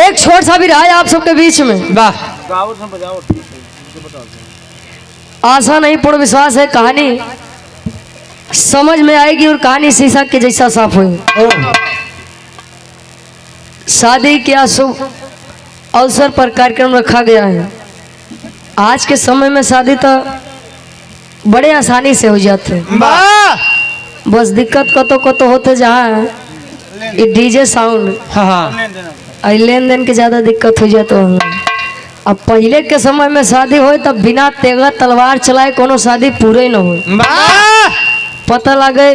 एक छोट सा भी रहा है आप सबके बीच में। वाह, आशा नहीं पूर्ण विश्वास है कहानी समझ में आएगी और कहानी शीशा के जैसा साफ हुई। शादी के शुभ अवसर पर कार्यक्रम रखा गया है। आज के समय में शादी तो बड़े आसानी से हो जाते हैं, बस दिक्कत कतो होते जहाँ ये डीजे साउंड लेन देन के ज्यादा दिक्कत हो जाते हैं। अब पहले के समय में शादी हो तब बिना तेगा तलवार चलाए कोनो शादी पूरे न हो। पता लगे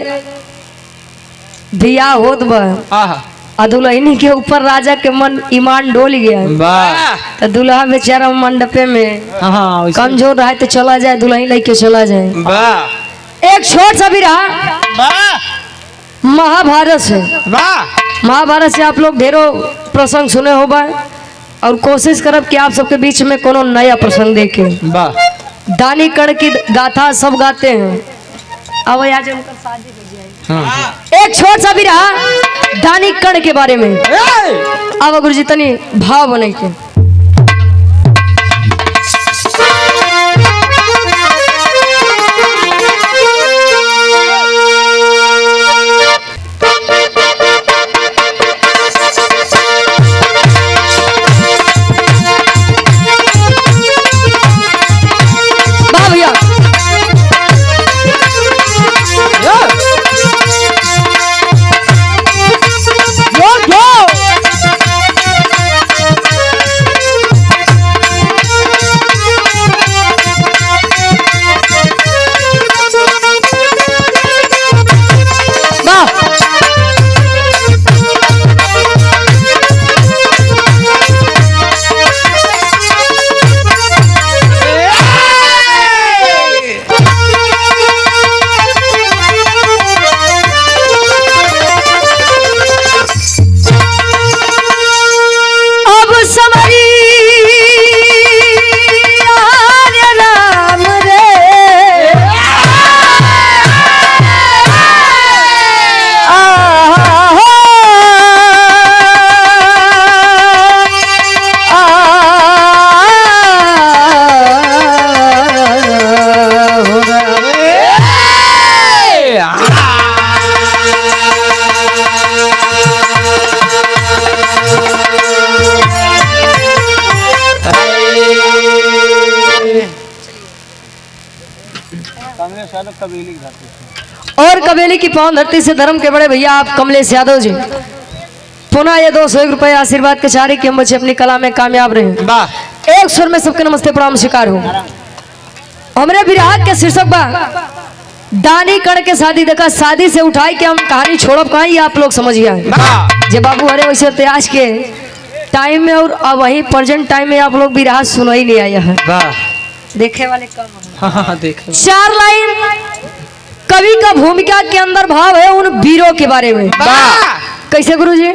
बियाह होत बा दुल्हनी के ऊपर राजा के मन ईमान डोल गया तो दूल्हा बेचारा मंडपे में कमजोर रहा तो चला जाए, दुल्हन लेके चला जाए। एक छोट सा भी रहा महाभारत से। महाभारत से आप लोग ढेरों प्रसंग सुने हो बा और कोशिश करब कि आप सबके बीच में कोनो नया प्रसंग देखे। दानी कर्ण की गाथा सब गाते हैं। अब आज उनका शादी हो जाए। एक छोट सा भी रहा दानी कर्ण के बारे में। अब गुरुजी तनी भाव बने के और कबेली की पावन धरती से धर्म के बड़े भैया आप कमलेश यादव जी पुनः ये 201 रुपए आशीर्वाद के चारे कि हम बच्चे अपनी कला में कामयाब रहे। एक सुर में सबके नमस्ते प्रणाम स्वीकार हो। हमरे विराट के शीर्षक बा दानी कर्ण के शादी। देखा शादी से उठाई के हम कहानी छोड़ब कहाँ ये आप लोग समझिए जे बाबू हरे वैसे त्याज के टाइम में और वही प्रेजेंट टाइम में आप लोग विराट सुना ही नहीं आया है। देखे वाले कम देखे। 4 लाइन कवि का भूमिका के अंदर भाव है उन वीरों के बारे में। कैसे गुरुजी?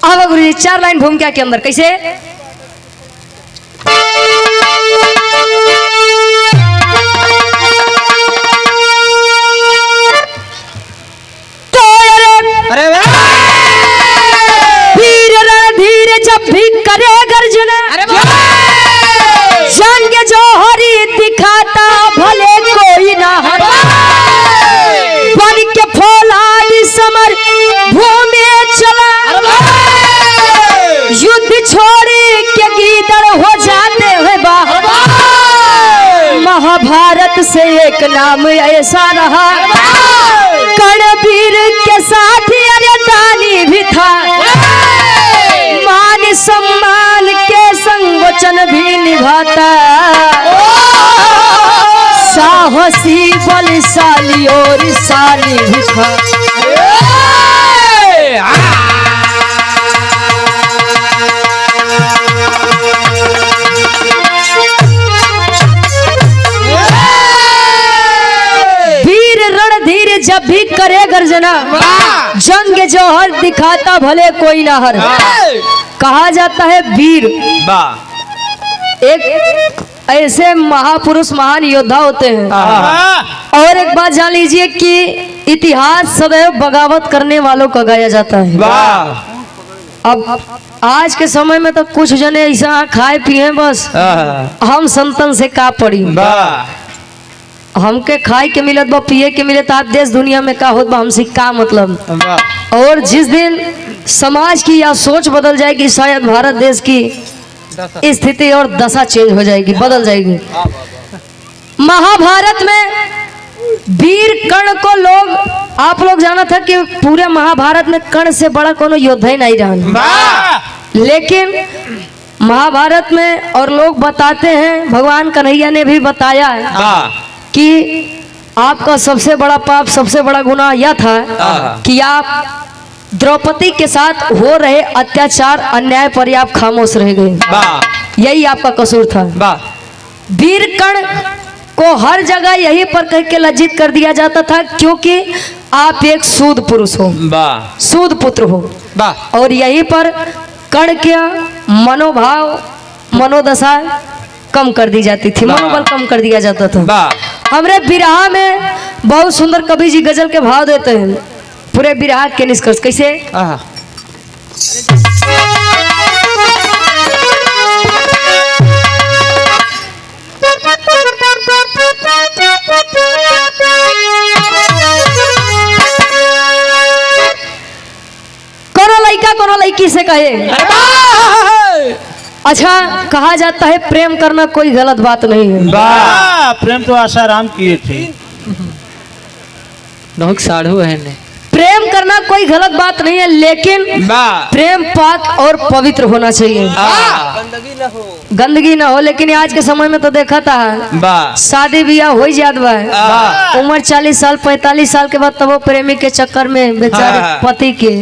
अब गुरुजी 4 लाइन भूमिका के अंदर कैसे? वीर रणधीर जब भी करे गर्जना जंग जोहरी दिखाता भले कोई ना हरा बन के फौलाद समर भूमि चला युद्ध छोड़ के गीदड़ हो जाते हुए बाहर। महाभारत से एक नाम ऐसा रहा कर्णवीर के साथ अरे दानी भी था मान सम्मान के संग वचन भी निभाता साहसी बलशाली और शाली भी था। वीर रणधीर जब भी करे गर्जना जंग जोहर दिखाता भले कोई ना हर। कहा जाता है वीर एक ऐसे महापुरुष महान योद्धा होते हैं। और एक बात जान लीजिए कि इतिहास सदैव बगावत करने वालों का गाया जाता है। अब आज के समय में तो कुछ जने ऐसा खाए पिए बस हम संतन से का पड़ी, हमके खाए के मिलत बा पिए के मिलत, आप देश दुनिया में का होत बा हमसे का मतलब। और जिस दिन समाज की या सोच बदल जाएगी, शायद भारत देश की स्थिति और दशा चेंज हो जाएगी, बदल जाएगी। महाभारत में वीर कर्ण को लोग, आप लोग जाना था कि पूरे महाभारत में कर्ण से बड़ा कोनो योद्धा ही नहीं रहा, लेकिन महाभारत में और लोग बताते हैं, भगवान कन्हैया ने भी बताया है कि आपका सबसे बड़ा पाप, सबसे बड़ा गुनाह यह था कि आप द्रौपदी के साथ हो रहे अत्याचार अन्याय पर आप खामोश रह गए, यही आपका कसूर था। वीर कर्ण को हर जगह यही पर कह के लज्जित कर दिया जाता था, क्योंकि आप एक सूद पुरुष हो, सूद पुत्र हो, और यही पर कर्ण के मनोभाव मनोदशा कम कर दी जाती थी, मनोबल कम कर दिया जाता था। हमरे बिरहा में बहुत सुंदर कवि जी गजल के भाव देते हैं, पूरे बिरहा के निष्कर्ष कैसे। कोनो लड़की से कहे, अच्छा कहा जाता है प्रेम करना कोई गलत बात नहीं है। प्रेम तो आसाराम किए थे, लोग साढ़ू है ने। प्रेम करना कोई गलत बात नहीं है, लेकिन प्रेम पाक और पवित्र होना चाहिए, गंदगी ना हो। लेकिन आज के समय में तो देखा था शादी ब्याह हो जात बा, उम्र 40 साल 45 साल के बाद तब वो प्रेमी के चक्कर में बेचारे पति के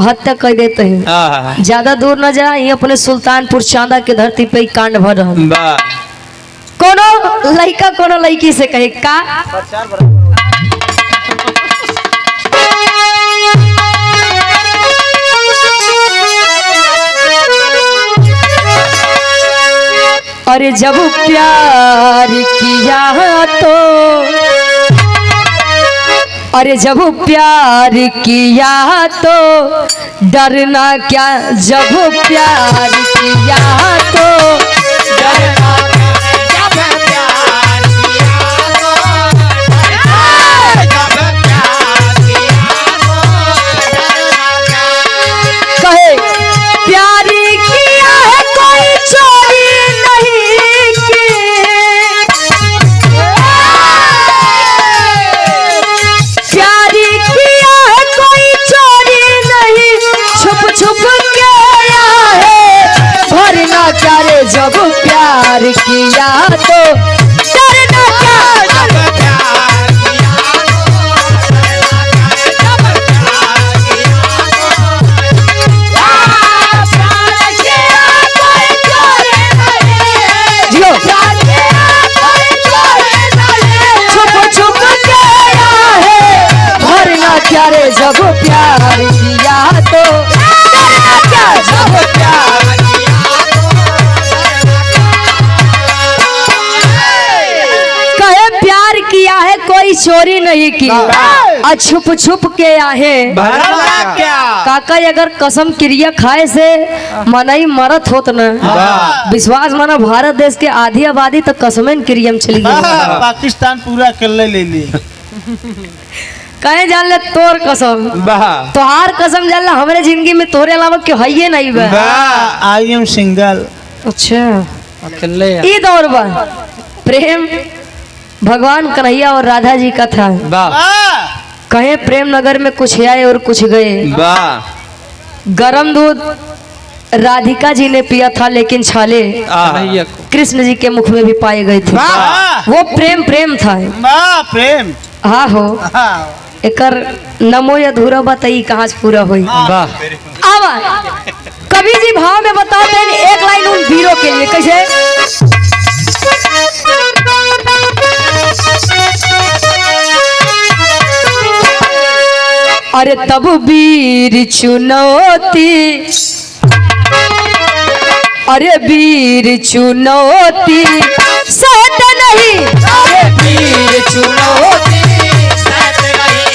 हत्या कर देते हैं। ज्यादा दूर न जाए, अपने सुल्तानपुर चांदा के धरती पे कांड भर रहा। कोनो लड़का कोनो लड़की से कहे का, अरे जब प्यार किया तो, अरे जब प्यार किया तो डरना क्या, जब प्यार किया तो डरना क्या, जब प्यार किया तो, जब प्यार किया तो कहे प्यार किया है कोई चोरी नहीं की, प्यार किया है कोई चोरी नहीं, छुप छुप के आया है भरना क्या रे, जब प्यार किया तो डरना क्या, जब प्यार किया क्या रे, जब प्यार किया तो डरना क्या, जब प्यार किया तो कहे प्यार किया है कोई चोरी नहीं की, और छुप छुप के आहे काका। अगर कसम क्रिया खाए से मनई मरत होत न, विश्वास माना भारत देश के आधी आबादी तो कसमें क्रिया में चली गई, पाकिस्तान पूरा अकेले ले ली। कहे जान ले तोर कसम, तोहार कसम जान ले, हमारे जिंदगी में तोरे अलावा क्यों है ये नहीं बा, आई एम सिंगल। अच्छा अकेले ई दौर बा प्रेम भगवान कन्हैया और राधा जी का था। कहे प्रेम नगर में कुछ आए और कुछ गए, गरम दूध राधिका जी ने पिया था, लेकिन छाले कृष्ण जी के मुख में भी पाए गए थे। वो प्रेम प्रेम था, प्रेम। हाँ हो एकर नमो अधूरा बताई कहाँ से पूरा हुई। अब कवि जी भाव में बताते हैं एक लाइन उन वीरों के लिए कैसे, अरे तब वीर चुनौती, अरे वीर चुनौती सहत नहीं, अरे वीर चुनौती सहत नहीं,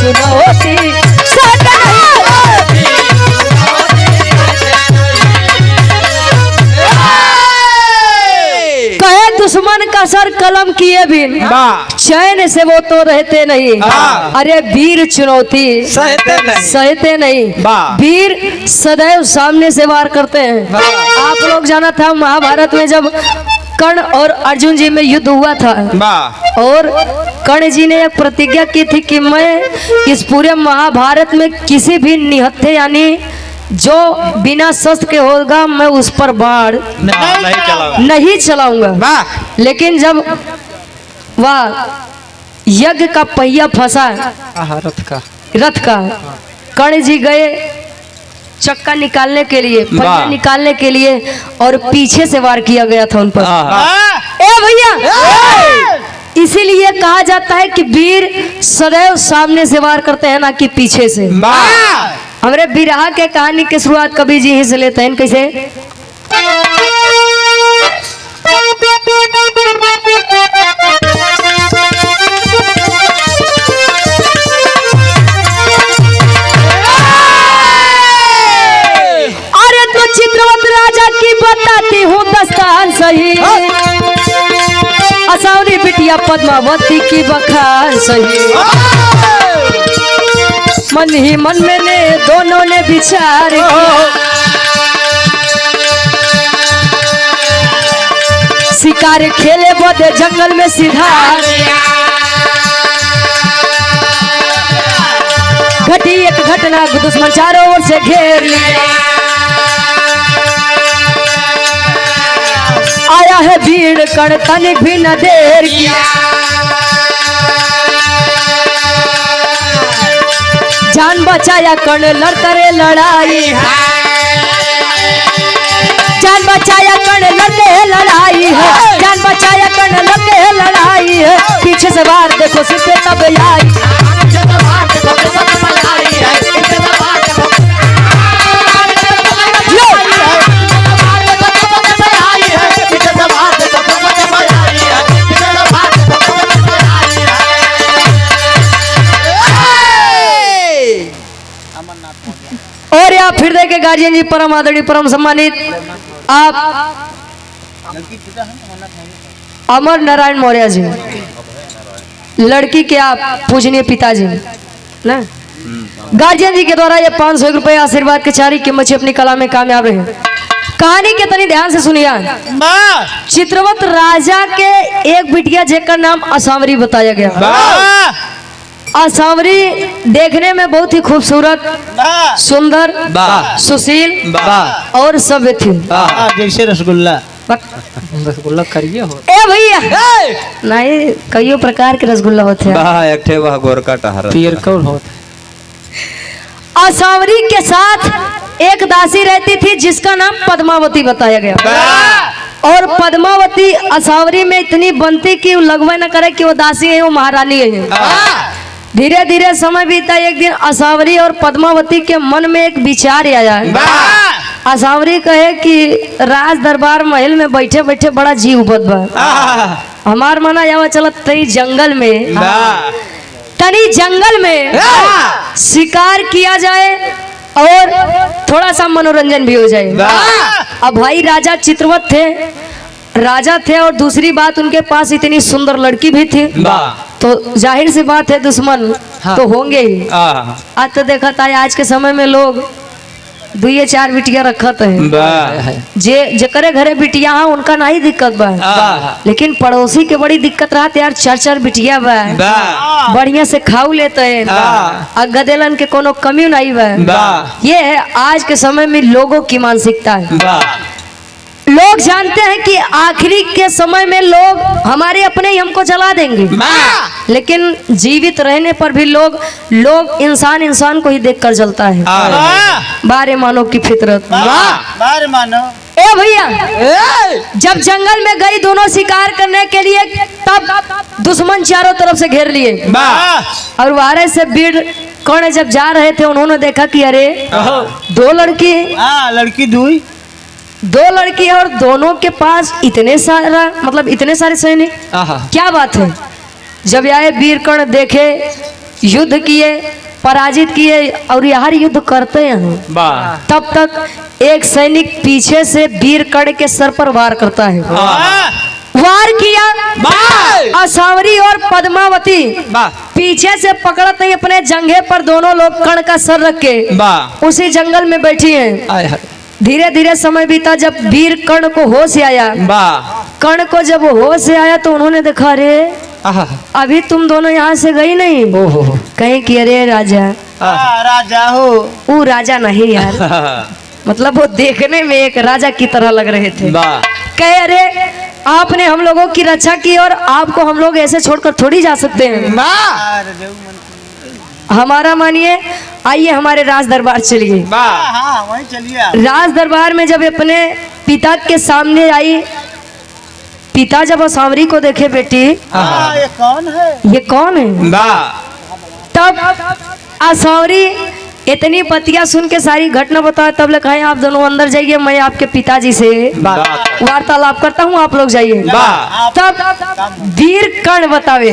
चुनौती सहते नहीं। कहे दुश्मन का सर कलम किए बिन चैन से वो तो रहते नहीं। अरे वीर चुनौती सहते नहीं। वीर सदैव सामने से वार करते हैं। आप लोग जाना था महाभारत में जब कर्ण और अर्जुन जी में युद्ध हुआ था और कर्ण जी ने एक प्रतिज्ञा की थी कि मैं इस पूरे महाभारत में किसी भी निहत्थे यानी जो बिना शस्त्र के होगा मैं उस पर बाण नहीं चलाऊंगा। लेकिन जब वह यज्ञ का पहिया फंसा रथ का कर्ण जी गए चक्का निकालने के लिए, पहिया निकालने के लिए और पीछे से वार किया गया था उन पर। ए भैया, इसीलिए कहा जाता है कि वीर सदैव सामने से वार करते हैं ना कि पीछे से। हमारे बिरहा के कहानी की शुरुआत कवि जी ही से लेते हैं। कैसे? अरे तो चित्रवत राजा की बताती हूँ दस्तान सही, असौरी बिटिया पद्मावती की बखान सही। मन ही मन में ने दोनों ने विचार किया, शिकार खेले बोधे जंगल में सीधा। घटी एक घटना दुश्मन चारों ओर से घेर लिया। आया है भीड़ कण तनिक भी न देर किया। जान बचाया कर्ण लड़ते रे लड़ाई, जान बचाया कर्ण लड़ते लड़ाई है, जान बचाया कर्ण लड़ते लड़ाई है। पीछे से वार देखो सिर पे तब आई। और यहाँ फिर देखे गार्जियन जी परम आदरणीय परम सम्मानित आप अमर नारायण मौर्य जी, लड़की के आप पूजनीय पिताजी ना। गार्जियन जी के द्वारा ये 500 रुपए आशीर्वाद के चारी कीमत से अपनी कला में कामयाब रहे। कहानी के तनी ध्यान से सुनिए। चित्रवत राजा के एक बिटिया जेकर नाम असावरी बताया गया। असावरी देखने में बहुत ही खूबसूरत, सुंदर, सुशील और सभ्य थी। जैसे रसगुल्ला रसगुल्ला करिए हो। ए भैया नहीं, कई प्रकार के रसगुल्ला होते हैं। एक ठे वह गोरका टहरा पियरकौर होता। असावरी के साथ एक दासी रहती थी जिसका नाम पद्मावती बताया गया। और पद्मावती असावरी में इतनी बनती कि लगवा न करे कि वो दासी है, वो महारानी है। धीरे धीरे समय बीता। एक दिन असावरी और पद्मावती के मन में एक विचार आया है। असावरी कहे कि राज दरबार महल में बैठे बैठे बड़ा जी उबत बा, हमार मना जावा चलत तई जंगल में, तनी जंगल में शिकार किया जाए और थोड़ा सा मनोरंजन भी हो जाए। अब भाई राजा चित्रवत थे, राजा थे और दूसरी बात उनके पास इतनी सुंदर लड़की भी थी, तो जाहिर सी बात है दुश्मन तो होंगे ही। आज तो देखा था आज के समय में लोग 2-4 बिटिया रखत है। जे करे घरे बिटिया है उनका नहीं दिक्कत बा, लेकिन पड़ोसी के बड़ी दिक्कत रहा यार। 4-4 बिटिया बा, बढ़िया से खाऊ लेते हैं और गदेलन के कोनो कमी नहीं बा। ये है आज के समय में लोगों की मानसिकता है। लोग जानते हैं कि आखिरी के समय में लोग हमारे अपने ही हमको जला देंगे, लेकिन जीवित रहने पर भी लोग इंसान को ही देखकर जलता है। बारे मानो की फितरत, बारे मानो। ए भैया, जब जंगल में गई दोनों शिकार करने के लिए, तब दुश्मन चारों तरफ से घेर लिए और वारे से वीर कर्ण जब जा रहे थे उन्होंने देखा कि अरे 2 लड़की, लड़की 2 लड़की है और दोनों के पास इतने सारे सैनिक, क्या बात है। जब आए वीर कर्ण देखे युद्ध किए, पराजित किए और यार युद्ध करते हैं। वाह तब तक एक सैनिक पीछे से वीर कर्ण के सर पर वार करता है। वार किया, असावरी और पद्मावती वाह पीछे से पकड़ते ही अपने जंघे पर दोनों लोग कर्ण का सर रख के वाह उसी जंगल में बैठी हैं। आय हाय धीरे धीरे समय बीता, जब वीर कर्ण को होश आया, वाह कर्ण को जब होश आया तो उन्होंने देखा, अरे आहा अभी तुम दोनों यहाँ से गई नहीं। ओहो कहीं कि अरे राजा, राजा हो। वो राजा नहीं यार, मतलब वो देखने में एक राजा की तरह लग रहे थे। वाह कहे, अरे आपने हम लोगों की रक्षा की और आपको हम लोग ऐसे छोड़कर थोड़ी जा सकते हैं। हमारा मानिए, आइए हमारे राज दरबार चलिए। वाह हाँ वहीं चलिए आप। राज दरबार में जब अपने पिता के सामने आई, पिता जब असावरी को देखे, बेटी हाँ ये कौन है? ये कौन है? वाह तब असावरी इतनी पतिया सुन के सारी घटना बताया, तब ले कहे आप दोनों अंदर जाइए, मैं आपके पिताजी से वार्तालाप करता हूँ, आप लोग जाइए। वाह तब वीर कर्ण बतावे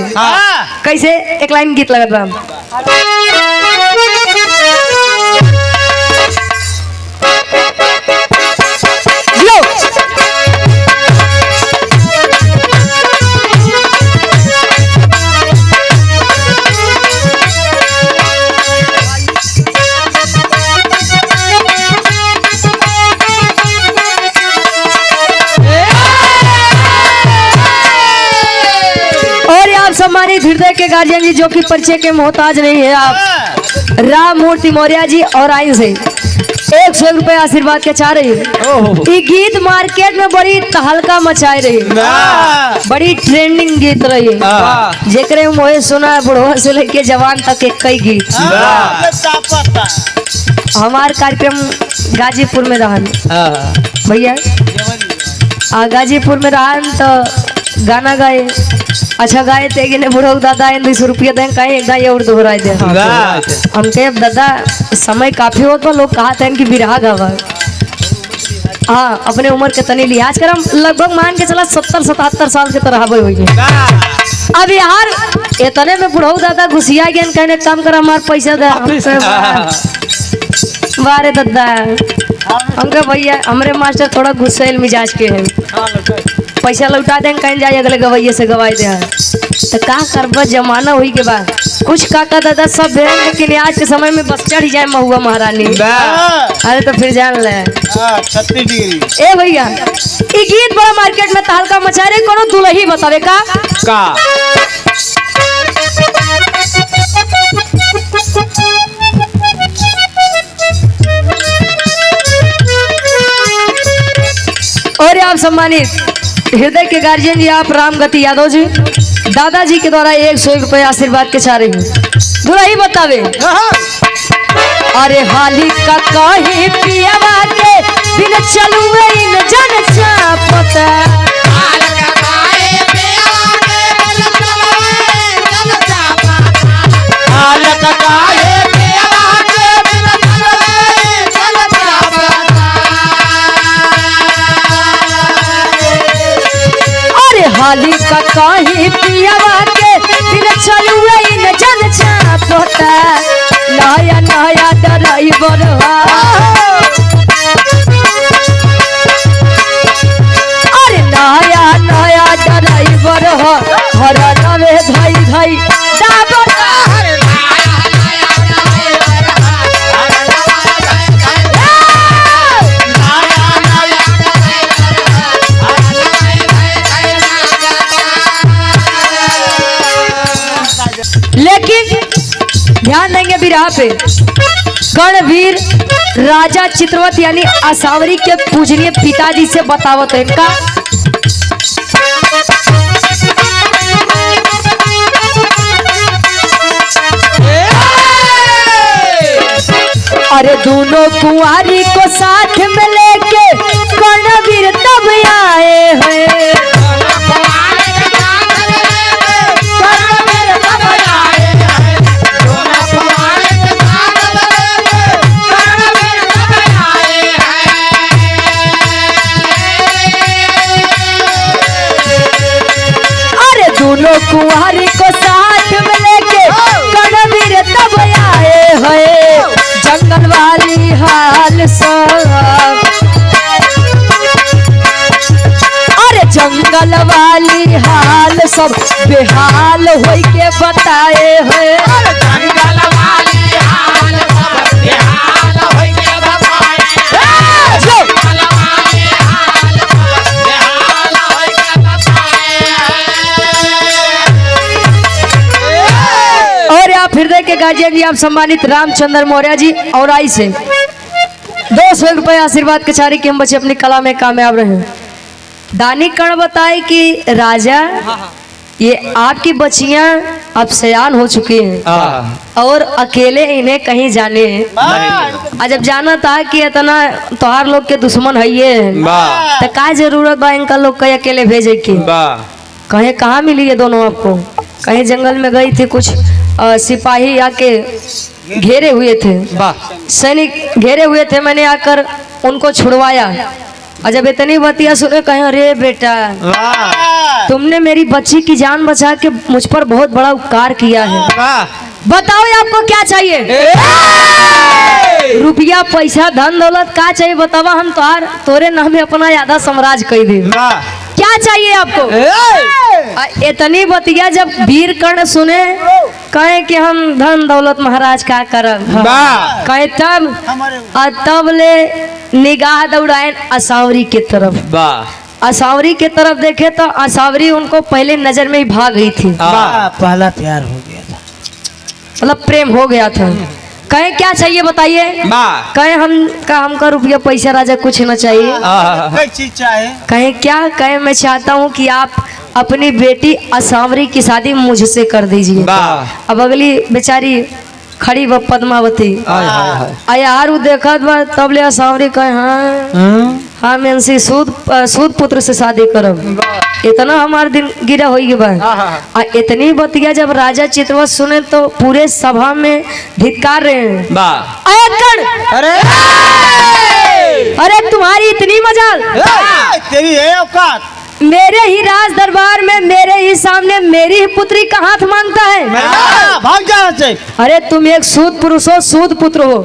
कैसे, एक लाइन गीत लगत बा। लो और आप सम्मानित हृदय के गार्जियन जी, जो कि परिचय के मोहताज नहीं है, आप राम मूर्ति मौर्य जी और आयु से 100 रुपए आशीर्वाद के चाह रही है। ये गीत मार्केट में बड़ी तहलका मचाए रही, बड़ी ट्रेंडिंग गीत रही, जेकरे मोहे सुना बुढ़वा से लेके जवान तक एक कई गीत। हमार कार्यक्रम गाजीपुर में रहन भैया, गाजीपुर में रहन तो गाना गाए, अच्छा गाए थे कि बुढ़ो दादा 200 रुपया दें, कहीं एक ये और दोहराए दे। हम कहे दादा समय काफी हो तो लोग कहा था कि बिरहा गावा। हाँ अपने उम्र के तनी लिहाज कर, हम लगभग मान के चला 70-77 साल के तरह हुई है। अब यार इतने में बुढ़ो दादा घुसिया गया, कहने काम कर हमारे पैसा दे। बारे दादा हमके भैया हमरे मास्टर थोड़ा गुस्सेल मिजाज के हैं, पैसा लौटा दें कहीं जाए अगले गवैये से गवाई दे। तो का करब, जमाना हुई के बाद कुछ काका दादा सब है, लेकिन आज के समय में बस चढ़ जाए महुआ महारानी। अरे तो फिर जान ले 36 डिग्री। ए भैया ये गीत बड़ा मार्केट में तहलका मचा रहे, कोनो दुल्ही बतावे का और आप सम्मानित हृदय के गार्जियन जी, आप रामगति यादव जी, दादाजी के द्वारा 100 रुपए आशीर्वाद के चाह रही हूँ। दुल्ही बतावे, अरे हाली का कहीं पियावा के बिन चलुए इन जन चापता। हाली का कहीं पियावा के बिन चलुए इन जन चापता। नया नया ड्राइवर अरे नया नया ड्राइवर हर नवे धाई धाई लेकिन ध्यान देंगे बिरहा पे, कर्णवीर राजा चित्रवत यानी असावरी के पूजनीय पिताजी से बतावत है इनका। अरे दोनों कुंवारी को साथ में लेके कर्णवीर तब आए हैं। दोनों कुंवारी को साथ में लेके कर्णवीर जंगल वाली हाल सब, अरे जंगल वाली हाल सब बेहाल होई के बताए है। जंगल वाली हाल सब बेहाल होई के बताए हैं। जंगल वाली हाल सब बेहाल होई के बताए हैं। और आप हृदय के गार्जियन जी, आप सम्मानित रामचंद्र मौर्य जी और आई से 200 रुपये आशीर्वाद के चारी कि हम बच्चे अपनी कला में कामयाब रहे। दानी कर्ण बताए कि राजा ये आपकी बच्चियां अब सयान हो चुकी हैं और अकेले इन्हें कहीं जाने हैं। और जब जाना था कि इतना तोहार लोग के दुश्मन है ये, तो का जरूरत बा इनका लोग कहीं अकेले भेजे की। कहीं कहाँ मिली ये दोनों आपको? कहीं जंगल में गई थी, कुछ सिपाही आके घेरे हुए थे, सैनिक घेरे हुए थे, मैंने आकर उनको छुड़वाया। और जब इतनी बतिया सुने कहें अरे बेटा तुमने मेरी बच्ची की जान बचा के मुझ पर बहुत बड़ा उपकार किया है। बताओ ये आपको क्या चाहिए? रुपया पैसा धन दौलत का चाहिए बतावा, हम तोरे नाम में अपना आधा साम्राज्य कह दे। क्या चाहिए आपको? इतनी बतिया जब वीर कर्ण सुने कहे कि हम धन दौलत महाराज का करब, कहे तब ले निगाह दौड़ाए असावरी के तरफ। असावरी के तरफ देखे तो असावरी उनको पहले नजर में ही भाग गई थी। पहला प्यार हो गया था, मतलब प्रेम हो गया था। कहे क्या चाहिए बताइए? कहे हमका रुपया पैसा राजा कुछ न चाहिए। कोई चीज चाहे? कहे क्या? कहे मैं चाहता हूँ कि आप अपनी बेटी असावरी की शादी मुझसे कर दीजिए। अब अगली बेचारी खड़ी व पद्मावती यार देखत बा, तब ले असावरी कहे हाँ मैं इनसे सूद पुत्र से शादी करब। इतना हमारे दिन गिरा हो गया। इतनी बतिया जब राजा चित्रवत सुने तो पूरे सभा में धिक्कार रहे हैं। अरे तुम्हारी इतनी मजाल, तेरी है औकात? मेरे ही राज दरबार में मेरे ही सामने मेरी ही पुत्री का हाथ मांगता है? भाग जाना चाहिए। अरे तुम एक सूद पुरुष हो, सूद पुत्र हो।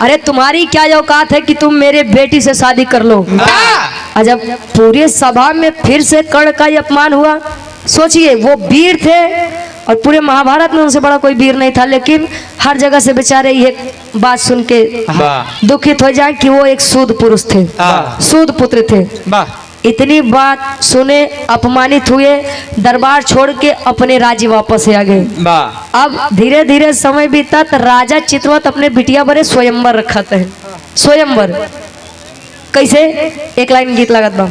अरे तुम्हारी क्या औकात है कि तुम मेरे बेटी से शादी कर लो? जब पूरे सभा में फिर से कर्ण का अपमान हुआ, सोचिए वो वीर थे और पूरे महाभारत में उनसे बड़ा कोई वीर नहीं था, लेकिन हर जगह से बेचारे ये बात सुन के दुखित हो जाए कि वो एक सूद पुरुष थे, सूद पुत्र थे। इतनी बात सुने अपमानित हुए, दरबार छोड़ के अपने राज्य वापस आ गए। अब धीरे धीरे समय बीता तो राजा चित्रवत अपने बिटिया बड़े स्वयंवर रखा था। स्वयंवर कैसे? एक लाइन गीत लागत बा।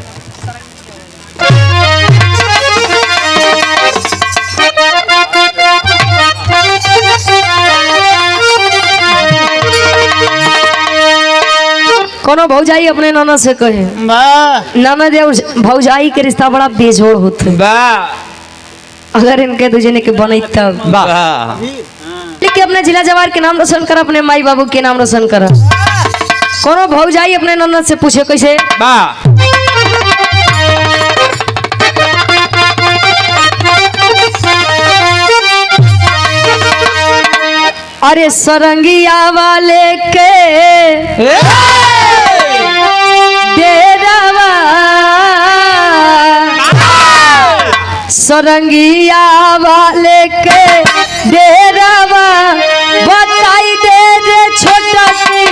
कोनो भौजाई अपने नाना से कहे, नाना देव भौजाई के रिश्ता बड़ा बेजोड़ होते, अगर इनके दूजने के बने तब। लेकिन अपने जिला जवार के नाम रोशन कर, अपने माई बाबू के नाम रोशन कर। कोनो भौजाई अपने नाना से पूछे कैसे? अरे सरंगिया वाले के डेरावा, सरंगिया वाले के डेरावा बताई दे रे छोटा की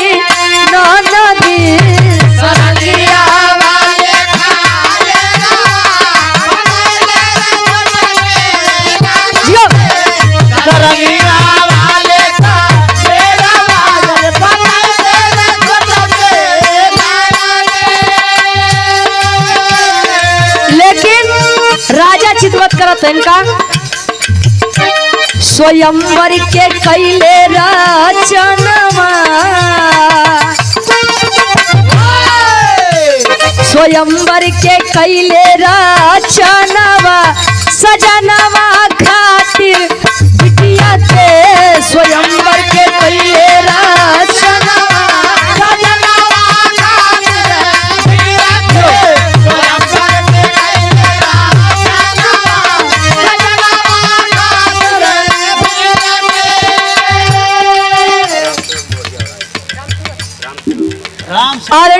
नाना दी। सरंगिया वाले राजा चितवत करत इनका स्वयंवर के कैले रचनवा, स्वयंवर के कैले रचनवा सजनवा खातिर बिटिया के, स्वयंवर के कैले रचनवा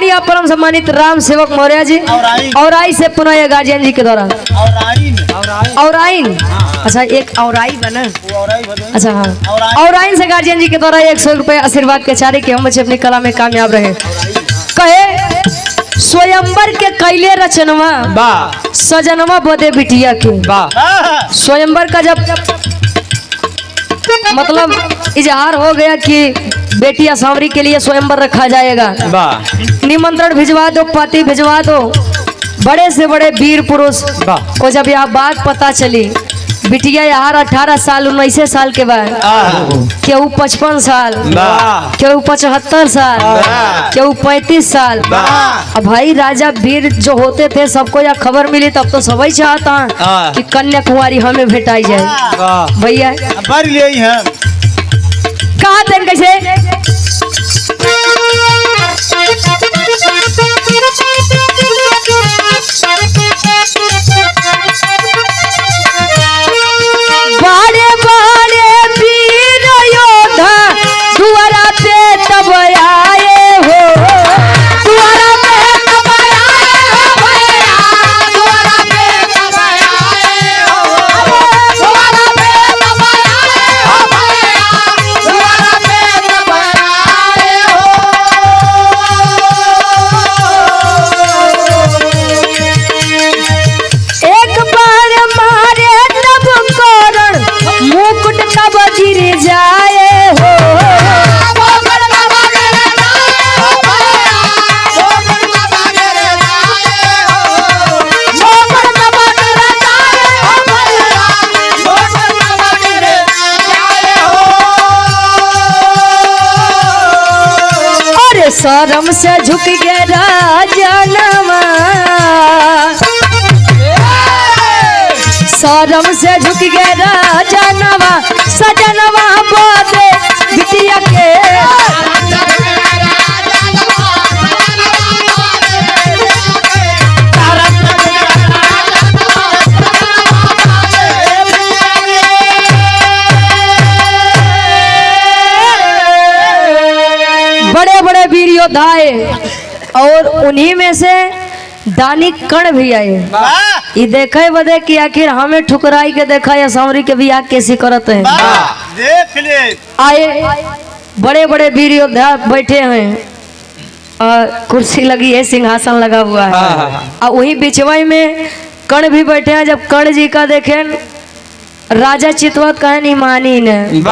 माननीय परम सम्मानित राम सेवक मौर्य जी और आई से पुनः ये गार्जियन जी के द्वारा और आइन अच्छा एक और आई बना अच्छा हाँ और आइन से गार्जियन जी के द्वारा 100 रुपये आशीर्वाद के चारे कि हम बच्चे अपनी कला में कामयाब रहे। कहे स्वयंवर के कैले रचनवा सजनवा बदे बिटिया के स्वयंवर का जब मतलब इजहार हो गया कि बेटिया सांवरी के लिए स्वयंवर रखा जाएगा, निमंत्रण भिजवा दो, पति भिजवा दो, बड़े से बड़े वीर पुरुष को जब यह बात पता चली बिटिया यार 18 साल 19 साल के बाद केहू 55 साल केहू 75 साल केहू 35 साल। अब भाई राजा वीर जो होते थे सबको यह खबर मिली तब तो सभी चाहता कि कन्याकुमारी हमें भेटाई जाए। भैया कहा थे कैसे बड़े बड़े वीर योद्धा दुआरा पे तब आए हो, दुआरा पे तब आए हो भैया, दुआरा पे तब आए हो, दुआरा पे तब आए हो भैया, दुआरा पे तब आए हो। एक बार मारे तब करण मुकुट तब गिर जाए हो, अरे शर्म से झुक गया राजनवा, शर्म से झुक गया राजनवा सजनवा बोले बिटिया के, बड़े बड़े वीर योद्धाए और उन्हीं में से दानी कर्ण भी आए। ये देखे बदे कि आखिर हमें ठुकराई के देखा या सांवरी के बियाह कैसे करते हैं। देख ले आए बड़े बड़े वीर योद्धा बैठे हैं और कुर्सी लगी है, सिंहासन लगा हुआ है और वही बिचवाई में कर्ण भी बैठे हैं। जब कर्ण जी का देखें राजा चितवत कहे नहीं मानी ने,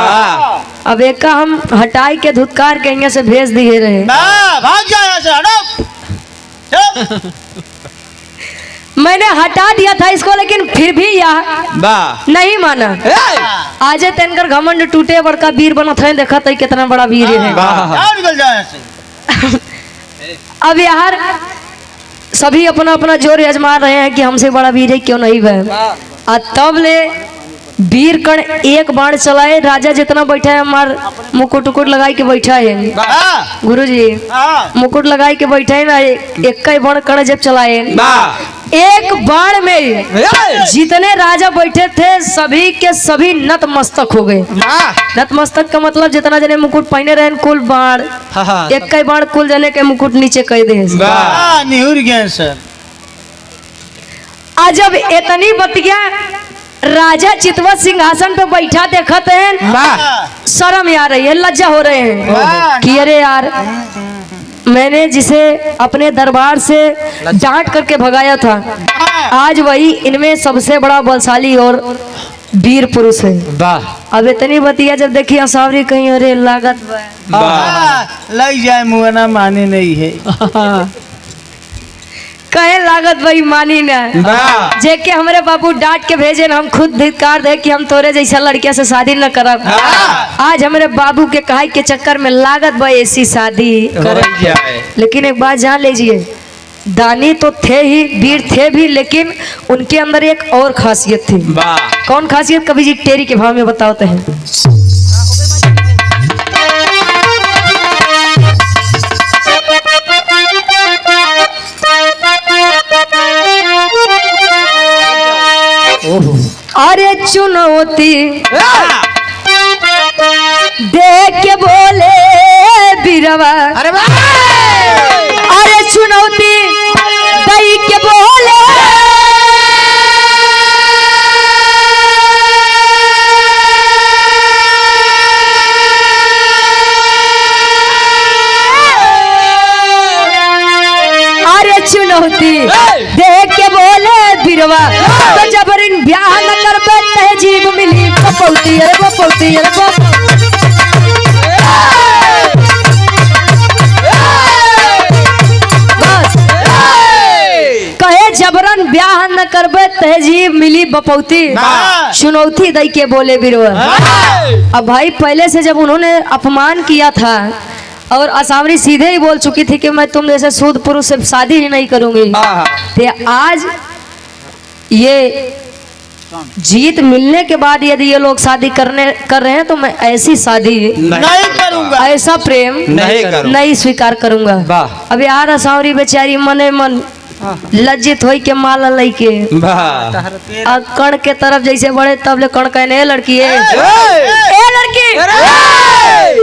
अब एक का हम हटाई के धुतकार के यहाँ से भेज दिए रहे, भाग जा यहाँ से, हटो चलो। मैंने हटा दिया था इसको लेकिन फिर भी यह नहीं माना। आज तेनकर घमंड टूटे बड़का वीर बना था, देखा था कितना बड़ा वीर है। जाओ निकल जाओ यहाँ से। अब यार सभी अपना अपना जोर आजमा रहे हैं कि हमसे बड़ा वीर है क्यों नहीं वह, तब ले वीर कर्ण एक बाण चलाए, राजा जितना बैठा है हमार मुकुट उकुट लगाई के बैठा है गुरुजी, मुकुट लगाई के बैठा है ना, एक ही बाण कर्ण जब चलाए एक बाण में जितने राजा बैठे थे सभी के सभी नतमस्तक हो गए। नतमस्तक का मतलब जितना जने मुकुट पहने रहे कुल बाण एक ही बाण कुल जने के मुकुट नीचे कह दे। निहुर गए सर। आज जब इतनी बतिया राजा चितवत सिंहासन पे बैठा देखते हैं, शर्म आ रही है, लज्जा हो रहे हैं कि अरे यार मैंने जिसे अपने दरबार से डांट करके भगाया था आज वही इनमें सबसे बड़ा बलशाली और वीर पुरुष है। अब इतनी बतिया जब देखी असवरी कहीं अरे लागत लग जाए मुआना माने नहीं है कहे लागत भाई मानी ना जे के हमारे बाबू डांट के भेजे ना, हम खुद धिक्कार दे कि हम तोरे जैसा लड़किया से शादी न करब। आज हमारे बाबू के कहाई के चक्कर में लागत भाई ऐसी शादी कर। लेकिन एक बात जान लीजिए, दानी तो थे ही, वीर थे भी, लेकिन उनके अंदर एक और खासियत थी। कौन खासियत कभी जी टेरी के भाव में बताते हैं। अरे चुनौती देख के बोले बीरवा, अरे सुनौती देख के बोले बिरवा तो जबरन ब्याह न करबे तहजीब मिली बपौती अरे बपौती अरे बपौती। बस कहे जबरन ब्याह न करबे तहजीब मिली बपौती सुनौती दई के बोले बिरवा। अब भाई पहले से जब उन्होंने अपमान किया था और असावरी सीधे ही बोल चुकी थी कि मैं तुम जैसे सूद पुरुष से शादी ही नहीं करूंगी, तो आज ये जीत मिलने के बाद यदि ये लोग शादी कर रहे हैं तो मैं ऐसी शादी नहीं करूंगा, ऐसा प्रेम नहीं स्वीकार करूंगा। अब यार असावरी बेचारी मने मन लज्जित होई के माला लई के कण के तरफ जैसे बढ़े तब ले कण कहने लड़की है ए लड़की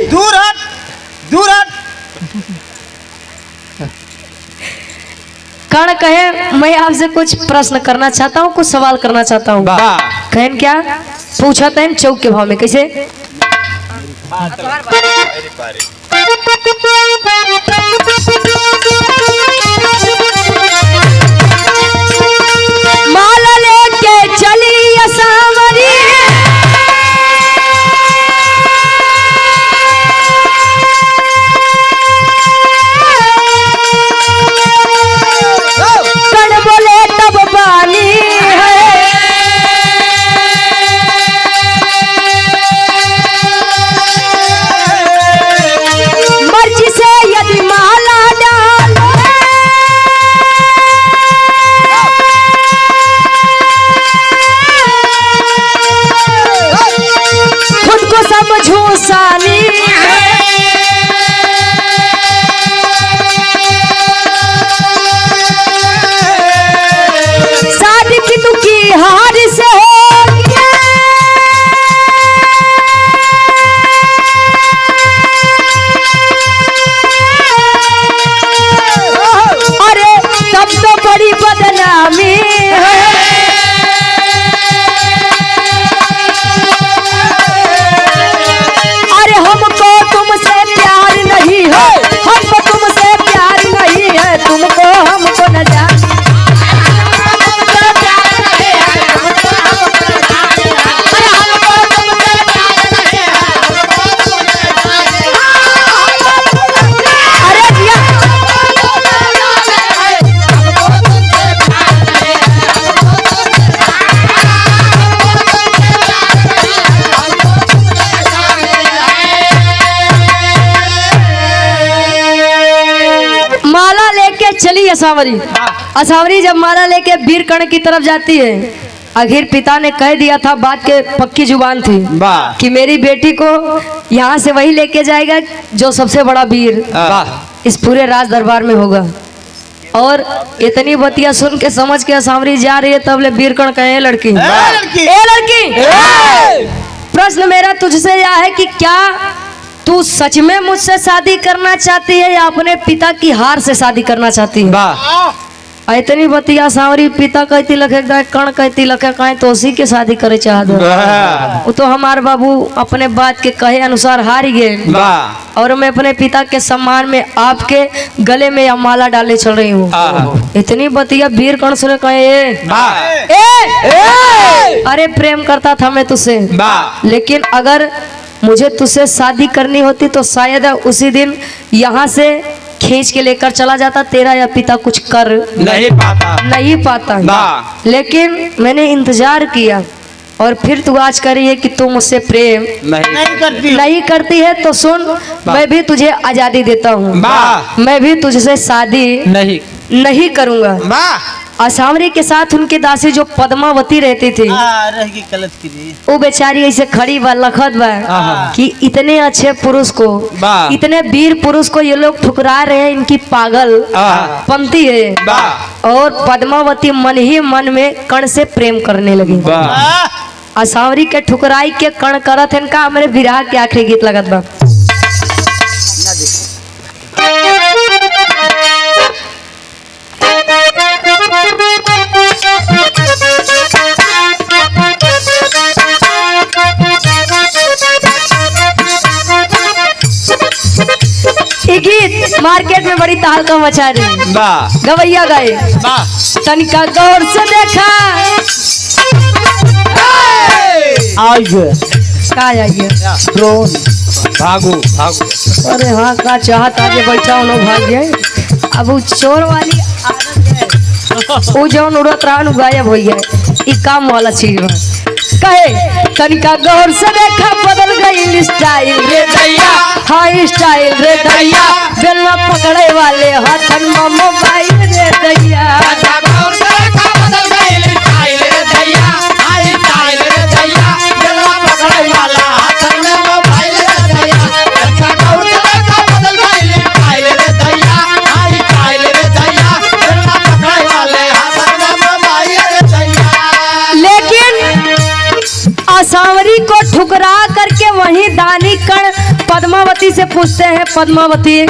दूर हट दूर हट। कण कहे मैं आपसे कुछ प्रश्न करना चाहता हूँ, कुछ सवाल करना चाहता हूँ। कहन क्या पूछा था चौक के भाव में कैसे माला लेके चली असावरी कण बोले तब बानी है मर्जी से यदि माला डाल खुद को समझू सानी शादी की तू की हार से हो अरे तब तो बड़ी बदनामी है अरे हमको तुमसे प्यार नहीं है हमको तुमसे प्यार नहीं है तुमको हमको न जान अरे भैया माला लेके चली असावरी। असावरी जब माला लेके बीरकर्ण की तरफ जाती है, आखिर पिता ने कह दिया था, बात के पक्की जुबान थी कि मेरी बेटी को यहाँ से वही लेके जाएगा जो सबसे बड़ा वीर इस पूरे राज दरबार में होगा। और इतनी बतिया सुन के समझ के असावरी जा रही है, तब ले बीरकर्ण कहे लड़की ए लड़की प्रश्न मेरा तुझसे यह है कि क्या तू सच में मुझसे शादी करना चाहती है या अपने पिता की हार से शादी करना चाहती है? इतनी बतिया सावरी पिता कहती लखे कण कहती लखे कहे तो उसी के शादी करे चाह दो। वो तो हमारे बाबू अपने बात के कहे अनुसार हार गए और मैं अपने पिता के सम्मान में आपके गले में यह माला डाले चल रही हूँ। इतनी बतिया वीर कण सुने कहे अरे प्रेम करता था मैं तुझसे, लेकिन अगर मुझे तुझसे शादी करनी होती तो शायद उसी दिन यहाँ से खींच के लेकर चला जाता, तेरा या पिता कुछ कर नहीं पाता लेकिन मैंने इंतजार किया और फिर तू आज करी है कि तू मुझसे प्रेम नहीं करती है तो सुन, मैं भी तुझे आजादी देता हूँ, मैं भी तुझसे शादी नहीं करूँगा। असावरी के साथ उनकी दासी जो पद्मावती रहती थी वो बेचारी ऐसे खड़ी बा लखत बा कि इतने अच्छे पुरुष को, इतने वीर पुरुष को ये लोग ठुकरा रहे हैं, इनकी पागल पंक्ति है। और पद्मावती मन ही मन में कर्ण से प्रेम करने लगी। असावरी के ठुकराई के कर्ण करत है का मेरे विराह के आखिरी गीत लगत बा। ये गीत मार्केट में बड़ी तहलका मचा रही। वाह गवैया गए वाह तनिका गौर से देखा आइए का आइए ड्रोन भागो भागो अरे हाँ का चाहत आगे बैठा उन्होंने भाग गए। अब वो चोर वाली आदत है वो जौन उड़त रहा गायब हो गया। ई काम वाला चीज बा कहे तनिका गौर से देखा बदल गई स्टाइल रे दैया हाँ स्टाइल रे दैया बेलना पकड़े वाले हाथन में मोबाइल रे दैया सांवरी को ठुकरा करके वहीं दानी कण पद्मावती से पूछते हैं पद्मावती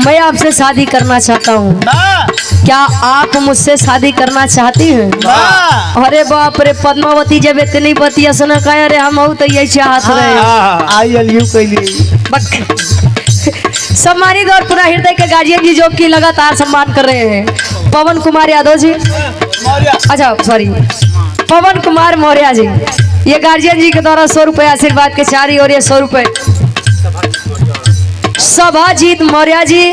मैं आपसे शादी करना चाहता हूँ क्या आप मुझसे शादी करना चाहती हैं? अरे बाप रे पद्मावती जब इतनी बतिया सुना कहा अरे हम तो यही चाहत रहे आई एल यू सम्मानित और पूरा हृदय के गार्जियन जी जो की लगातार सम्मान कर रहे हैं पवन कुमार यादव जी अच्छा सॉरी पवन कुमार मौर्य जी ये गार्जियन जी के द्वारा 100 रुपए आशीर्वाद के चारी और ये 100 रुपए सभाजीत मौर्य जी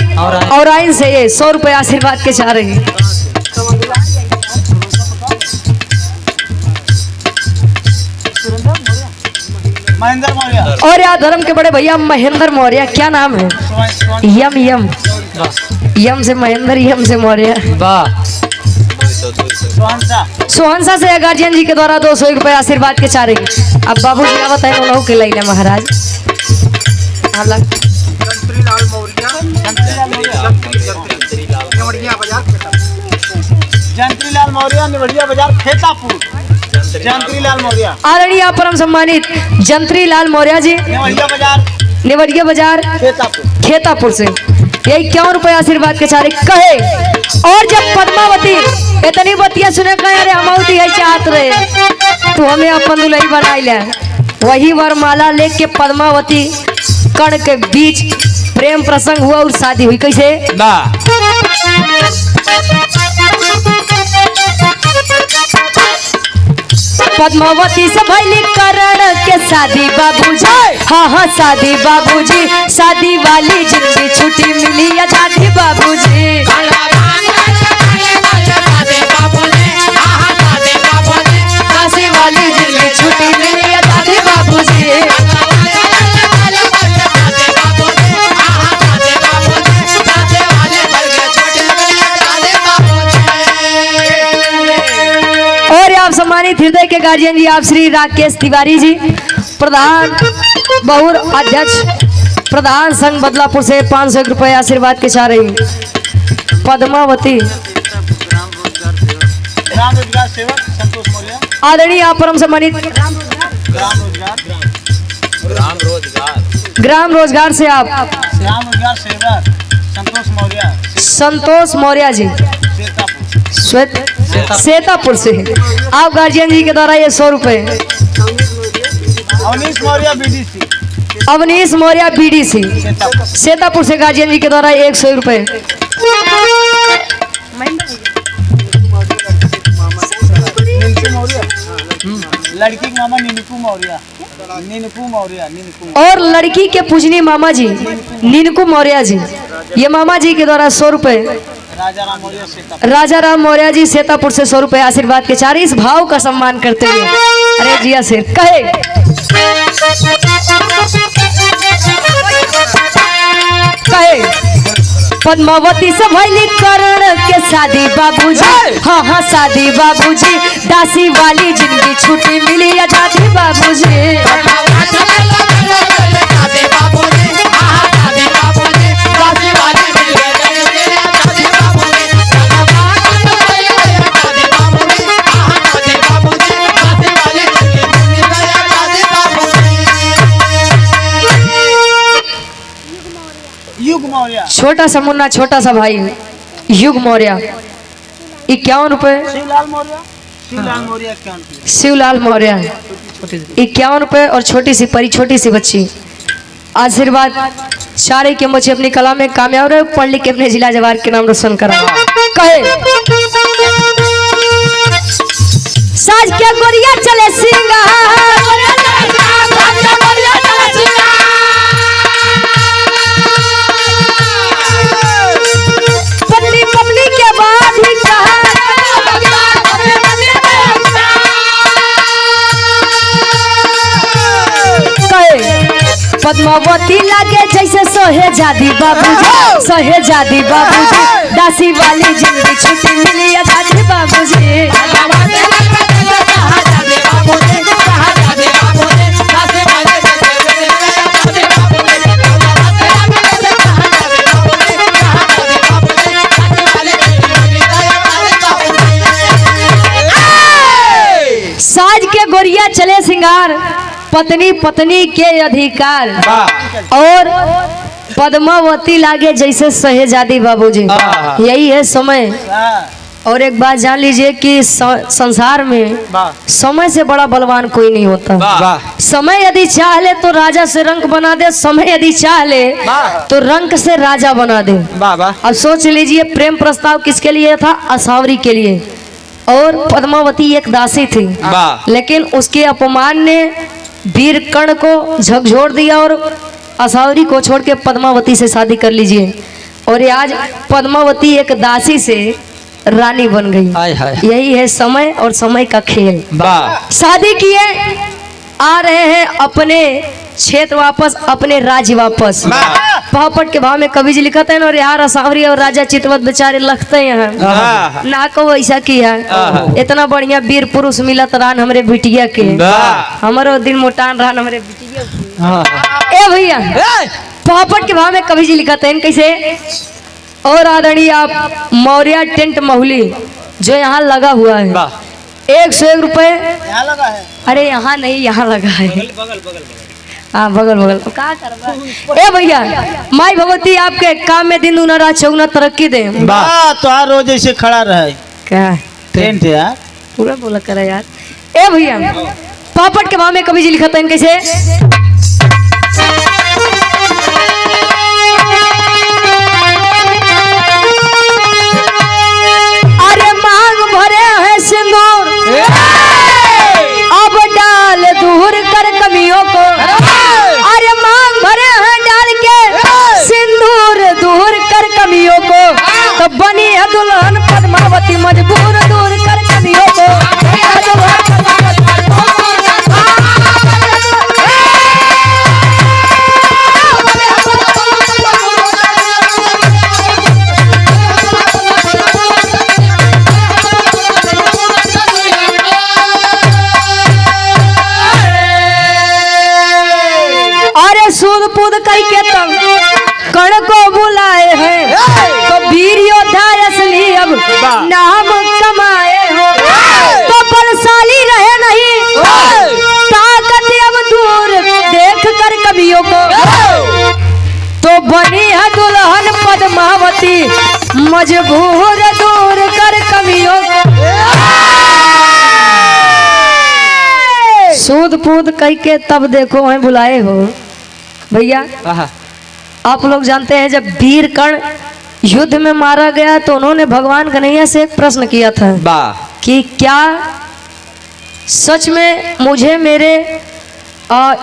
और आइन से ये 100 रुपए आशीर्वाद के चाह रहे हैं। महेंद्र मौर्य और यहाँ धर्म के बड़े भैया महेंद्र मौर्य क्या नाम है यम यम यम से महेंद्र यम से मौर्य वाह सोहनसा से गार्जियन जी के द्वारा 200 रुपए आशीर्वाद के चाह रही। अब बाबू जी आवत है उन्होंने के लैले महाराज जंत्रीलाल मौर्य नेवड़िया बाजार खेतापुर जंत्रीलाल मौर्य आदरणीय परम सम्मानित जंत्रीलाल मौर्य जी नेवड़िया बाजार खेतापुर से यही 51 रुपए आशीर्वाद के चारे कहे। और जब पद्मावती इतनी बतिया सुने कहे अरे हम यही चाहत रहे तो हमें अपन दुल्हन बनाई ले वही वरमाला लेके पद्मावती कण के बीच प्रेम प्रसंग हुआ और शादी हुई कैसे पद्मावती से भैली करण के शादी बाबूजी हाँ हाँ शादी बाबूजी शादी वाली जिंदगी छुट्टी मिली आजादी बाबूजी शादी वाली जिंदगी छुट्टी मिली आजादी बाबूजी आप सम्मानित हृदय के गार्जियन जी आप श्री राकेश तिवारी जी प्रधान बहुर अध्यक्ष प्रधान संघ बदलापुर से 500 रुपए आशीर्वाद के चाह रही। पद्मावती ग्राम रोजगार सेवक संतोष मौर्य आदरणीय आप परम सम्मानित ग्राम रोजगार से आप ग्राम रोजगार सेवक संतोष मौर्य जी सेतापुर से आप गार्जियन जी के द्वारा ये 100 रुपए अवनीश मौर्य बीडीसी सेतापुर से गार्जियन जी के द्वारा 100 रुपए लड़की की मामा नीनकू मौर्य और लड़की के पूजनी मामा जी नीनकू मौर्य जी ये मामा जी के द्वारा 100 रुपए राजा राम मौर्य जी सेतापुर से 100 रुपए आशीर्वाद के चार इस भाव का सम्मान करते हुए अरे जिया से कहे पद्मावती से भैली करण के शादी बाबूजी हाँ हाँ शादी बाबूजी दासी वाली जिंदगी छुट्टी मिली आजादी बाबूजी छोटा सा मुन्ना छोटा सा भाई युग मौर्य 51 रुपए शिवलाल मौर्य 51 रुपए और छोटी सी परी छोटी सी बच्ची आशीर्वाद चारे के बच्चे अपनी कला में कामयाब रहे, पढ़ लिख के अपने जिला जवार के नाम रोशन करा। कहे साज के गोरिया चले पत्नी पत्नी के बाद ही कहा पद्मावती लागे जैसे सोहेजादी बाबूजी, सोहेजादी बाबूजी, दासी वाली जिंदगी छुट्टी मिली आजादी बाबूजी। साज के गोरिया चले सिंगार, पत्नी पत्नी के अधिकार, और पद्मावती लागे जैसे सहेजादी बाबूजी। यही है समय। और एक बात जान लीजिए कि संसार में समय से बड़ा बलवान कोई नहीं होता। समय यदि चाह ले तो राजा से रंक बना दे, समय यदि चाह ले तो रंक से राजा बना दे। अब सोच लीजिए प्रेम प्रस्ताव किसके लिए था? असावरी के लिए। और पद्मावती एक दासी थी, लेकिन उसके अपमान ने वीर कर्ण को झकझोर दिया और असावरी को छोड़ के पद्मावती से शादी कर लीजिए। और ये आज पद्मावती एक दासी से रानी बन गई। यही है समय और समय का खेल। शादी किए, आ रहे हैं अपने क्षेत्र वापस, अपने राज्य वापस। पापट के भाव में कवि जी लिखते हैं, और यार असावरी और राजा चितवत बेचारे लगते हैं ना को ऐसा किया। इतना बढ़िया वीर पुरुष मिलत रान हमरे बिटिया के, हमारो दिन मोटान रान हमरे बिटिया। ए भैया पापट के भाव में कवि जी लिखते हैं कैसे? और आदरणीय आप मौर्य टेंट महुली जो यहाँ लगा हुआ है, 101 रुपए। अरे यहाँ नहीं, यहाँ लगा है। हाँ बगल बगल का करबा। ए भैया माई भगवती आपके काम में दिन दुना रात चौगुना तरक्की दे। तो रोज ऐसे खड़ा रहे क्या टेंट यार, पूरा बोला करे यार। ए भैया पापट के भाव में कवि जी लिखते हैं कैसे? अरे मांग भरे हैं सिंदूर, अब डाल दूर कर कमियों को। अरे मांग भरे हैं डाल के सिंदूर दूर कर कमियों को, तो बनी है दुल्हन पद्मावती मजबूर दूर कर कमियों को। सूद पूद कई के तम कण को बुलाए हैं, तो वीर योद्धा असली अब नाम कमाए हो। तो बलशाली रहे नहीं ताकत अब दूर देख कर कवियों को, तो बनी है दुल्हन पद्मावती मजबूर दूर कर कवियों को। सूद पूद कई के तब देखो हैं बुलाए हो। भैया आप लोग जानते हैं जब वीर कर्ण युद्ध में मारा गया तो उन्होंने भगवान कन्हैया से एक प्रश्न किया था कि क्या सच में मुझे मेरे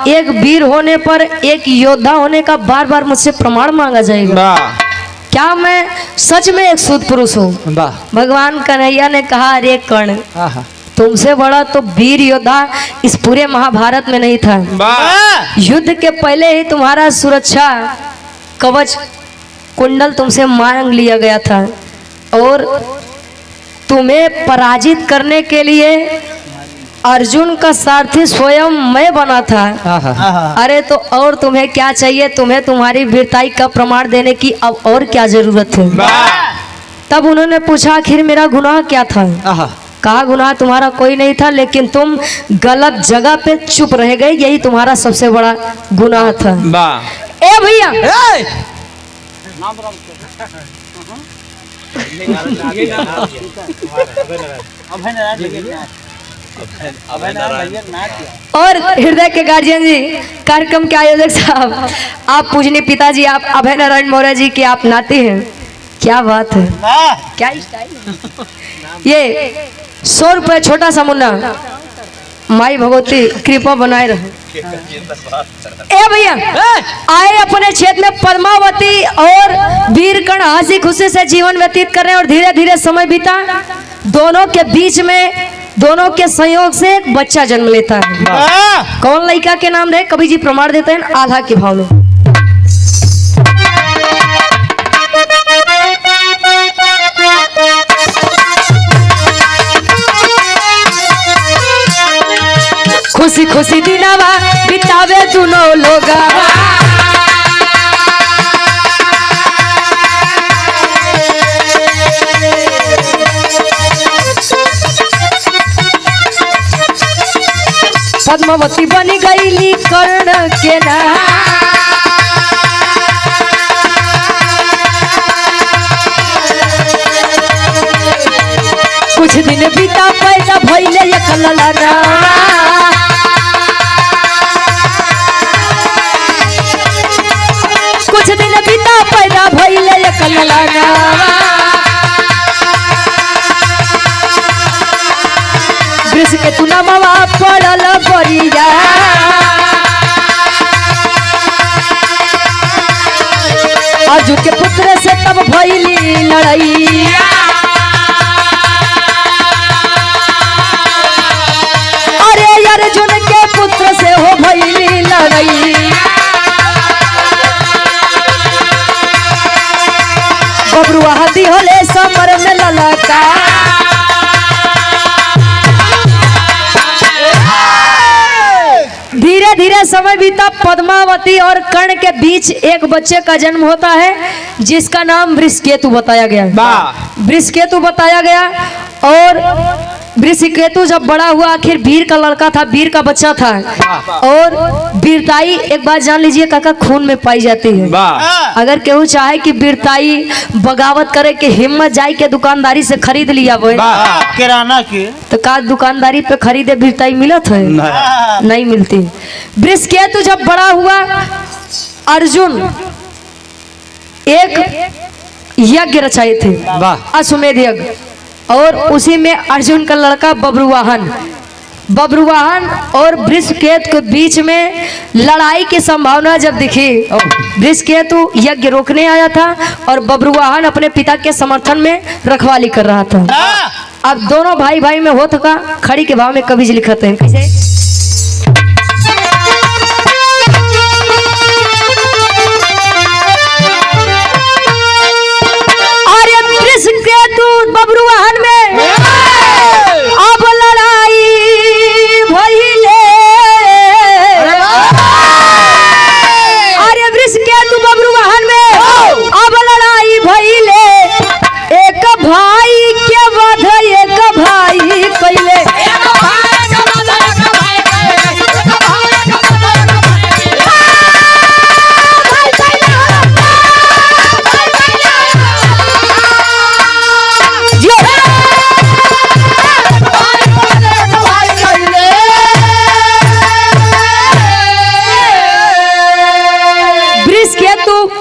एक वीर होने पर, एक योद्धा होने का बार बार मुझसे प्रमाण मांगा जाएगा? क्या मैं सच में एक सूद पुरुष हूँ? भगवान कन्हैया ने कहा, अरे कर्ण तुमसे बड़ा तो वीर योद्धा इस पूरे महाभारत में नहीं था। युद्ध के पहले ही तुम्हारा सुरक्षा कवच कुंडल तुमसे मांग लिया गया था, और तुम्हें पराजित करने के लिए अर्जुन का सारथी स्वयं मैं बना था। अरे तो और तुम्हें क्या चाहिए? तुम्हें तुम्हारी वीरताई का प्रमाण देने की अब और क्या जरूरत है? तब उन्होंने पूछा, आखिर मेरा गुनाह क्या था? कहा, गुनाह तुम्हारा कोई नहीं था, लेकिन तुम गलत जगह पे चुप रह गए, यही तुम्हारा सबसे बड़ा गुनाह था। ए भैया और हृदय के गार्जियन जी, कार्यक्रम के आयोजक साहब, आप पूजनीय पिताजी, आप अभय नारायण मौर्य जी के आप नाते हैं। क्या बात है, क्या स्टाइल। ये 100 रुपये छोटा सा मुन्ना, माई भगवती कृपा बनाए रहे। ए भैया, आए अपने क्षेत्र में पद्मावती और वीरकर्ण हंसी खुशी से जीवन व्यतीत कर रहे हैं और धीरे धीरे समय बीता। दोनों के बीच में, दोनों के संयोग से एक बच्चा जन्म लेता है। कौन लड़का के नाम रहे, कवि जी प्रमाण देते हैं आल्हा के भाव में। खुशी खुशी दिनावा बितावे दोनों लोग, पद्मावती बनी गईली कर्ण के ना। कुछ दिन बीता पैदा भइले एक ललना, कुछ दिन बीता पैदा भइले एक ललना। वृष के तुनावा पड़ल बरिया, अर्जुन के पुत्र से तब भइली लड़ाई। अरे अर्जुन के पुत्र से हो भइली लड़ाई। बबरुआ हाथी होले समर में ललका, धीरे धीरे समय बीता। पद्मावती और कर्ण के बीच एक बच्चे का जन्म होता है जिसका नाम वृषकेतु बताया गया। वृषकेतु बताया गया। और वृषकेतु जब बड़ा हुआ, आखिर वीर का लड़का था, वीर का बच्चा था। और वीरताई एक बात जान लीजिए काका, खून में पाई जाती है। अगर केहू चाहे कि वीरताई बगावत करे के हिम्मत जाए के दुकानदारी से खरीद लिया वो किराना के, तो का दुकानदारी पे खरीदे वीरताई मिलत है? नहीं मिलती। वृषकेतु जब बड़ा हुआ, अर्जुन एक यज्ञ रचाए थे, अश्वमेध यज्ञ, और उसी में अर्जुन का लड़का बब्रुवाहन और वृषकेतु के बीच में लड़ाई की संभावना जब दिखी, वृषकेतु यज्ञ रोकने आया था और बब्रुवाहन अपने पिता के समर्थन में रखवाली कर रहा था। अब दोनों भाई भाई में हो थका, खड़ी के भाव में कवि जी लिखते हैं कैसे। वृषकेतु बब्रुवाहन में अब लड़ाई भइले। अरे वृषकेतु बब्रुवाहन में अब लड़ाई भइले। एक भाई के वध एक भाई कैले।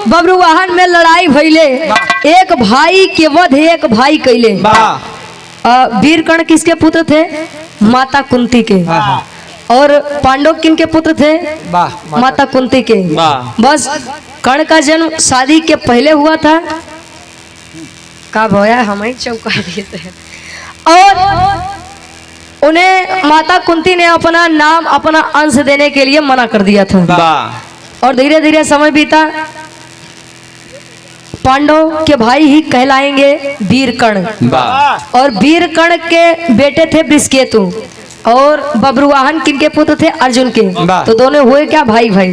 बब्रुवाहन में लड़ाई भइले, एक भाई के वध एक भाई कैले। वीरकर्ण किसके पुत्र थे? माता कुंती के। और पांडव किन के पुत्र थे? माता कुंती के। बस कर्ण का जन्म शादी के पहले हुआ था। का भोया हम ही चौका देते हैं। और उन्हें माता कुंती ने अपना नाम, अपना अंश देने के लिए मना कर दिया था। और धीरे धीरे समय बीता, पांडव के भाई ही कहलाएंगे वीरकर्ण। और वीरकर्ण के बेटे थे वृषकेतु, और बब्रुवाहन किनके पुत्र थे? अर्जुन के। तो दोनों हुए क्या? भाई भाई।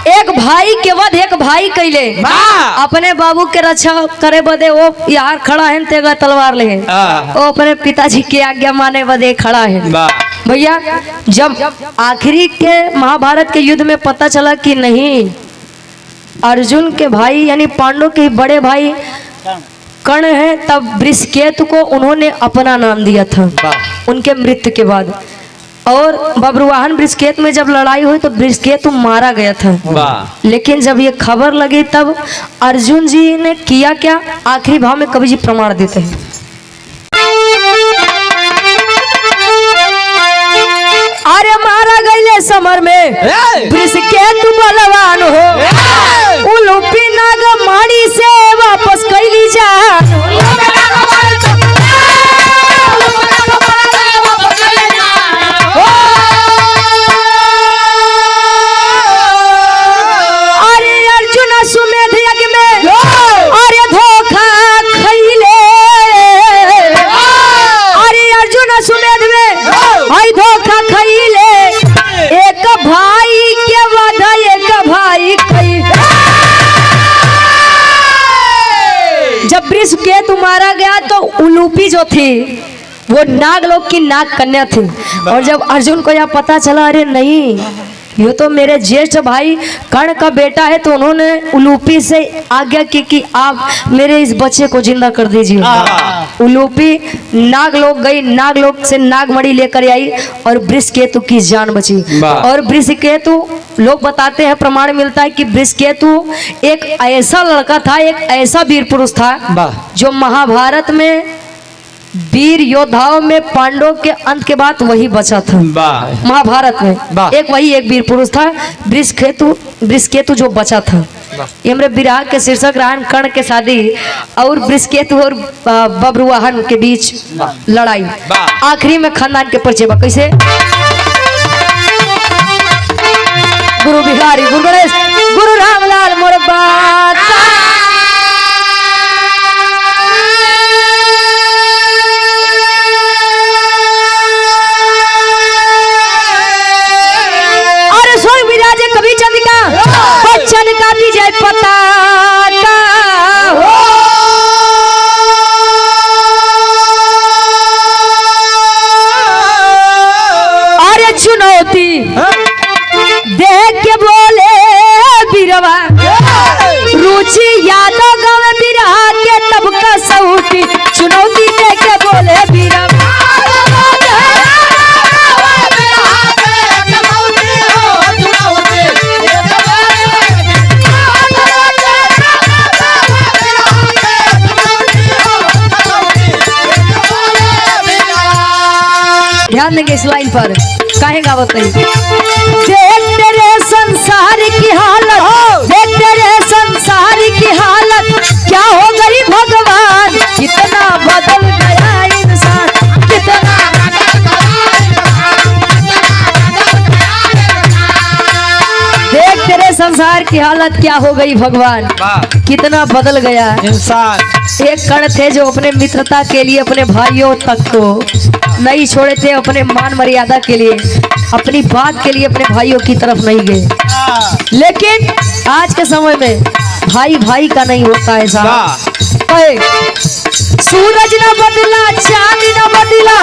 एक भाई के वध एक भाई कैले। अपने बाबू के रक्षा करे बदे वो यार खड़ा है, तेगा तलवार ले वो अपने पिताजी की आज्ञा माने बदे खड़ा है। भैया जब आखिरी के महाभारत के युद्ध में पता चला कि नहीं, अर्जुन के भाई यानी पांडव के बड़े भाई कर्ण है, तब वृषकेतु को उन्होंने अपना नाम दिया था उनके मृत्यु के बाद। और बब्रुवाहन वृषकेतु में जब लड़ाई हुई तो वृषकेतु मारा गया था। लेकिन जब ये खबर लगी तब अर्जुन जी ने किया क्या, आखिरी भाव में कवि जी प्रमाण देते हैं। अरे मारा गईले समर में वृषकेतु बलवान हो, उलूपी नाग माड़ी से वापस कैली जान। अरे अर्जुन सुमेध यज्ञ में अरे धोखा खैले, अरे अर्जुन सुमेध में आई धोखा खैले, एक भाई के वध एक भाई खई। जब वृषकेतु मारा गया तो उलूपी जो थी वो नागलोक की नाग कन्या थी। और जब अर्जुन को यह पता चला अरे नहीं ये तो मेरे ज्येष्ठ भाई कर्ण का बेटा है, तो उन्होंने उलूपी से आज्ञा की कि आप मेरे इस बच्चे को जिंदा कर दीजिए। उलूपी नागलोक गई, नागलोक से नागमणि लेकर आई और वृषकेतु की जान बची। और वृषकेतु लोग बताते हैं, प्रमाण मिलता है कि वृषकेतु एक ऐसा लड़का था, एक ऐसा वीर पुरुष था जो महाभारत में वीर योद्धाओं में पांडवों के अंत के बाद वही बचा था। महाभारत में एक वही एक वीर पुरुष था वृषकेतु जो बचा था। ये हमारे विराह के शीर्षक रान कर्ण के शादी और वृषकेतु और बब्रुवाहन के बीच लड़ाई। आखिरी में खानदान के परिचय बा कैसे। गुरु बिहारी, गुरु गणेश, गुरु रामलाल मोरबा। कवि चंद्रिका बच्चन का विजय पताका हो। अरे चुनौती देख के बोले बीरवा, रुचि यादव गाँव बिरहा के तब का सऊती। चुनौती देख के बोले बीरवा, ध्यान देंगे इस लाइन पर काहे गावत नहीं। देख तेरे संसार की हालत, देख तेरे संसार की हालत, क्या हो गई भगवान, कितना बदल गया इंसान, कितना देख तेरे संसार की हालत क्या हो गई भगवान, कितना बदल गया इंसान। एक कर्ण थे जो अपने मित्रता के लिए अपने भाइयों तक को नहीं छोड़े थे, अपने मान मर्यादा के लिए, अपनी बात के लिए अपने भाइयों की तरफ नहीं गए। लेकिन आज के समय में भाई भाई का नहीं होता ऐसा। सूरज न बदला, चांद न बदला,